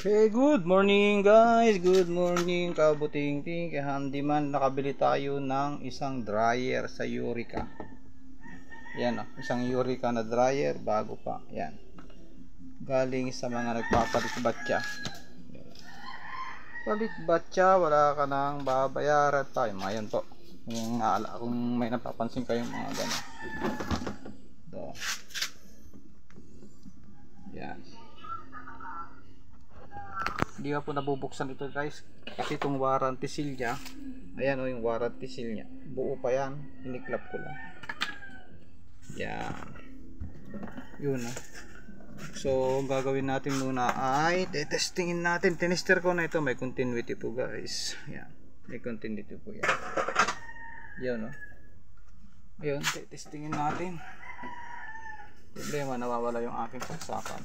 Hey, good morning guys, good morning kabuting-ting, kay handyman. Nakabili tayo ng isang dryer sa Eureka. Yan o, isang Eureka na dryer, bago pa, yan. Galing sa mga nagpapalit batya. Palit batya, wala ka nang babayaran pa. Yung mga yan po, kung may napapansin kayong mga gano'n. Ito. Yan. Hindi pa po nabubuksan ito guys, kasi itong warranty seal nya, ayan o yung warranty seal nya, buo pa yan, iniklap ko lang. Yan, yun o. So gagawin natin muna ay testingin natin. Tinester ko na ito, may continuity po guys. Yan, may continuity po yan. Yan o, ayun, testingin natin. Problema, nawawala yung aking pagsakan.